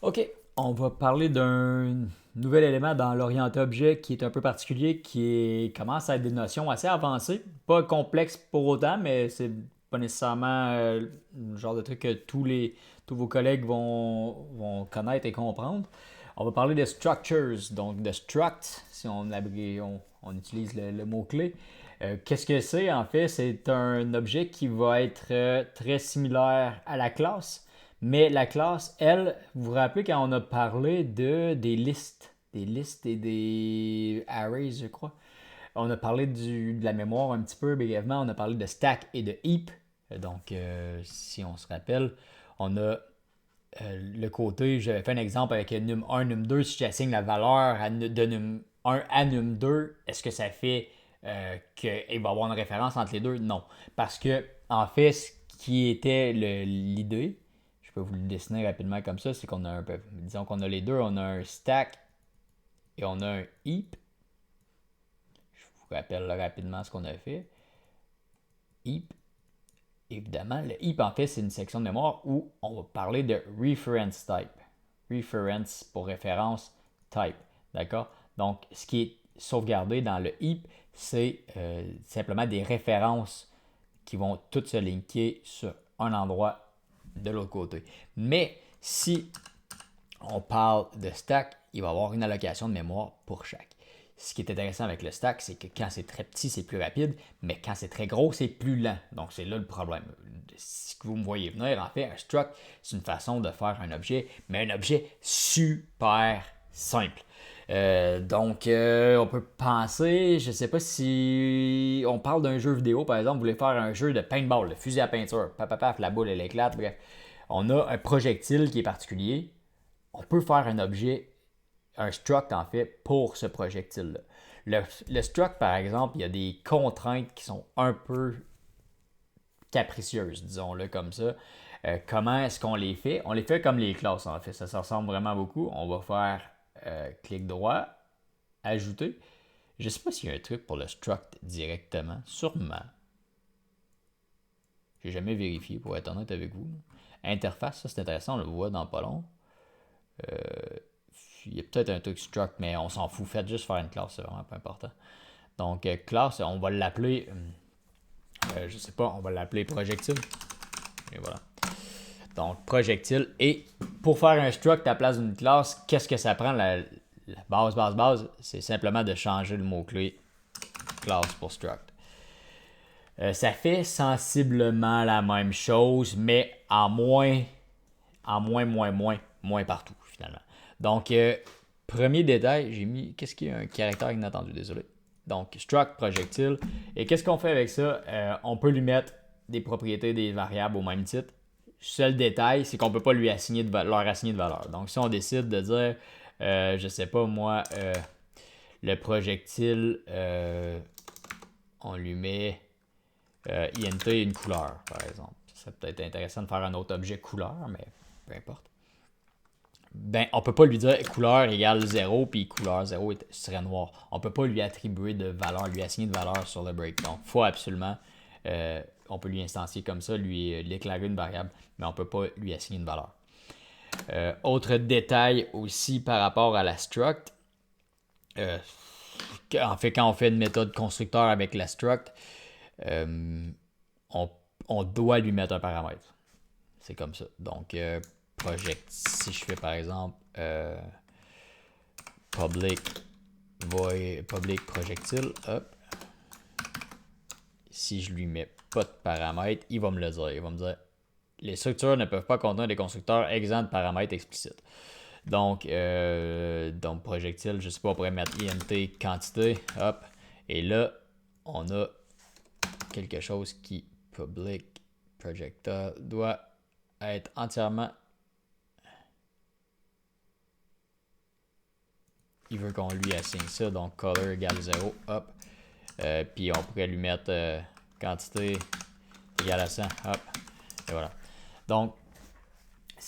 OK, on va parler d'un nouvel élément dans l'orienté objet qui est un peu particulier, commence à être des notions assez avancées. Pas complexe pour autant, mais c'est pas nécessairement le genre de truc que tous vos collègues vont connaître et comprendre. On va parler de structures, donc de struct, si on utilise le mot-clé. Qu'est-ce que c'est en fait? C'est un objet qui va être très similaire à la classe, mais la classe, elle, vous vous rappelez quand on a parlé des listes et des arrays, je crois. On a parlé de la mémoire un petit peu brièvement, on a parlé de stack et de heap. Donc, si on se rappelle, on a le côté, j'avais fait un exemple avec num1, num2, si j'assigne la valeur de num1 à num2, est-ce que ça fait qu'il va y avoir une référence entre les deux? Non. Parce que, en fait, ce qui était l'idée, je peux vous le dessiner rapidement comme ça, c'est qu'on a un peu, disons qu'on a les deux, on a un stack et on a un heap. Je vous rappelle rapidement ce qu'on a fait. Heap, évidemment, le heap en fait, c'est une section de mémoire où on va parler de reference type. Reference pour référence type. D'accord? Donc, ce qui est sauvegardé dans le heap, c'est simplement des références qui vont toutes se linker sur un endroit de l'autre côté. Mais si on parle de stack, il va y avoir une allocation de mémoire pour chaque. Ce qui est intéressant avec le stack, c'est que quand c'est très petit, c'est plus rapide, mais quand c'est très gros, c'est plus lent. Donc c'est là le problème. Si vous me voyez venir, en fait, un struct, c'est une façon de faire un objet, mais un objet super simple. On peut penser, je sais pas si on parle d'un jeu vidéo, par exemple, vous voulez faire un jeu de paintball, de fusil à peinture, paf, paf, paf, la boule elle éclate, bref. On a un projectile qui est particulier, on peut faire un objet, un struct en fait, pour ce projectile-là. Le struct, par exemple, il y a des contraintes qui sont un peu capricieuses, disons-le comme ça. Comment est-ce qu'on les fait? On les fait comme les classes en fait, ça ressemble vraiment beaucoup. On va faire clic droit, ajouter. Je ne sais pas s'il y a un truc pour le struct directement, sûrement. J'ai jamais vérifié pour être honnête avec vous. Interface, ça c'est intéressant, on le voit dans pas long. Il y a peut-être un truc struct, mais on s'en fout. Faites juste faire une classe, c'est vraiment pas important. Donc, classe, on va l'appeler, je sais pas, on va l'appeler projectile. Et voilà. Donc, projectile. Et pour faire un struct à la place d'une classe, qu'est-ce que ça prend la base? C'est simplement de changer le mot-clé classe pour struct. Ça fait sensiblement la même chose, mais moins partout, finalement. Donc, premier détail, j'ai mis, qu'est-ce qui est un caractère inattendu, désolé. Donc, struct projectile. Et qu'est-ce qu'on fait avec ça? On peut lui mettre des propriétés des variables au même titre. Seul détail, c'est qu'on ne peut pas leur assigner de valeur. Donc, si on décide de dire, je sais pas moi, le projectile, on lui met int une couleur, par exemple. Ça serait peut-être intéressant de faire un autre objet couleur, mais peu importe. Ben, on peut pas lui dire couleur égale 0 puis couleur 0 serait noir. On peut pas lui attribuer de valeur, lui assigner de valeur sur le break. Donc, faut absolument, on peut lui instancier comme ça, lui déclarer une variable, mais on peut pas lui assigner une valeur. Autre détail aussi par rapport à la struct, en fait, quand on fait une méthode constructeur avec la struct, on, on doit lui mettre un paramètre. C'est comme ça. Donc, si je fais par exemple public public projectile, hop, si je lui mets pas de paramètres, il va me le dire. Il va me dire les structures ne peuvent pas contenir des constructeurs exempts de paramètres explicites. Donc, projectile, je sais pas, on pourrait mettre int quantité, hop, et là, on a quelque chose qui public projector doit être entièrement. Il veut qu'on lui assigne ça, donc color égale 0, hop. Puis on pourrait lui mettre quantité égale à 100, hop. Et voilà. Donc,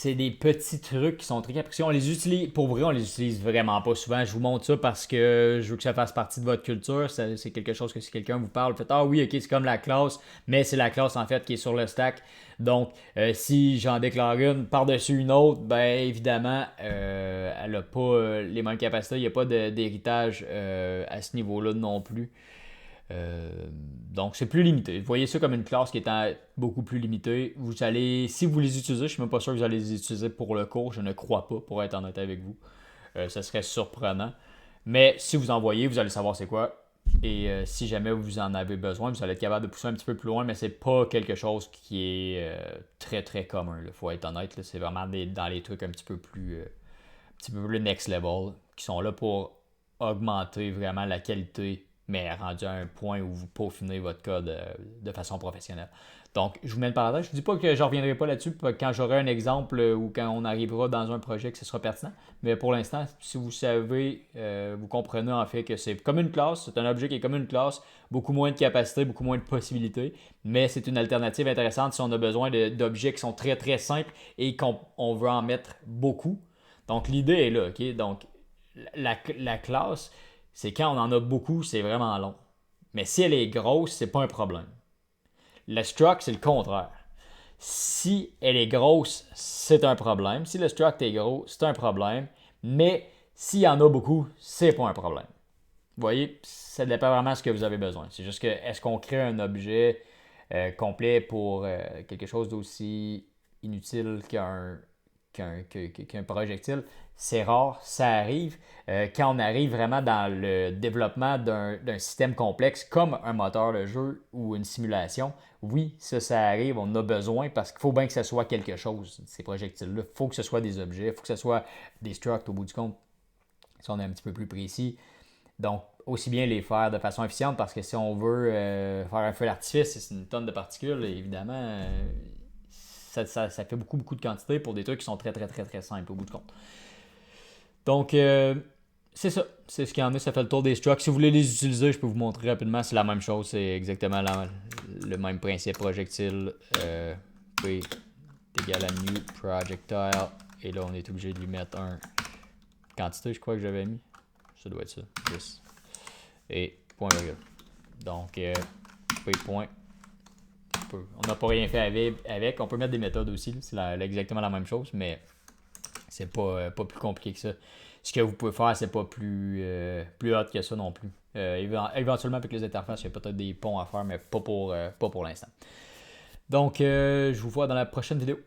c'est des petits trucs qui sont très capricieux. On les utilise, pour vrai, on les utilise vraiment pas souvent. Je vous montre ça parce que je veux que ça fasse partie de votre culture. C'est quelque chose que si quelqu'un vous parle, vous faites ah oui, ok, c'est comme la classe, mais c'est la classe en fait qui est sur le stack. Donc, si j'en déclare une par-dessus une autre, ben évidemment, elle a pas les mêmes capacités. Il n'y a pas d'héritage à ce niveau-là non plus. Euh, donc c'est plus limité. Vous voyez ça comme une classe qui est beaucoup plus limitée. Vous allez, si vous les utilisez, je suis même pas sûr que vous allez les utiliser pour le cours. Je ne crois pas, pour être honnête avec vous. Ça serait surprenant. Mais si vous en voyez, vous allez savoir c'est quoi. Et si jamais vous en avez besoin, vous allez être capable de pousser un petit peu plus loin, mais c'est pas quelque chose qui est très très commun. Il faut être honnête. Là. C'est vraiment dans les trucs un petit peu plus next level, qui sont là pour augmenter vraiment la qualité, mais rendu à un point où vous peaufinez votre code de façon professionnelle. Donc, je vous mets une parenthèse. Je ne dis pas que je ne reviendrai pas là-dessus quand j'aurai un exemple ou quand on arrivera dans un projet que ce sera pertinent. Mais pour l'instant, si vous savez, vous comprenez en fait que c'est comme une classe, c'est un objet qui est comme une classe, beaucoup moins de capacité, beaucoup moins de possibilités, mais c'est une alternative intéressante si on a besoin d'objets qui sont très très simples et qu'on veut en mettre beaucoup. Donc, l'idée est là, OK? Donc, la classe, c'est quand on en a beaucoup, c'est vraiment long. Mais si elle est grosse, c'est pas un problème. Le struct, c'est le contraire. Si elle est grosse, c'est un problème. Si le struct est gros, c'est un problème. Mais s'il y en a beaucoup, c'est pas un problème. Vous voyez, ça dépend vraiment de ce que vous avez besoin. C'est juste que, est-ce qu'on crée un objet complet pour quelque chose d'aussi inutile qu'un projectile? C'est rare, ça arrive. Quand on arrive vraiment dans le développement d'un système complexe comme un moteur de jeu ou une simulation, oui, ça arrive, on en a besoin parce qu'il faut bien que ce soit quelque chose, ces projectiles-là. Il faut que ce soit des objets, il faut que ce soit des structs au bout du compte, si on est un petit peu plus précis. Donc, aussi bien les faire de façon efficiente parce que si on veut faire un feu d'artifice, c'est une tonne de particules, et évidemment, ça fait beaucoup, beaucoup de quantité pour des trucs qui sont très, très, très, très simples au bout du compte. Donc, c'est ça. C'est ce qu'il y en a. Ça fait le tour des structs. Si vous voulez les utiliser, je peux vous montrer rapidement. C'est la même chose. C'est exactement le même principe projectile. P est égal à new projectile. Et là, on est obligé de lui mettre un quantité, je crois que j'avais mis. Ça doit être ça. 10. Et point virgule. Donc, P point. On n'a pas rien fait avec. On peut mettre des méthodes aussi. C'est exactement la même chose, mais c'est pas plus compliqué que ça. Ce que vous pouvez faire, c'est pas plus hot que ça non plus. Éventuellement, avec les interfaces, il y a peut-être des ponts à faire, mais pas pour l'instant. Donc, je vous vois dans la prochaine vidéo.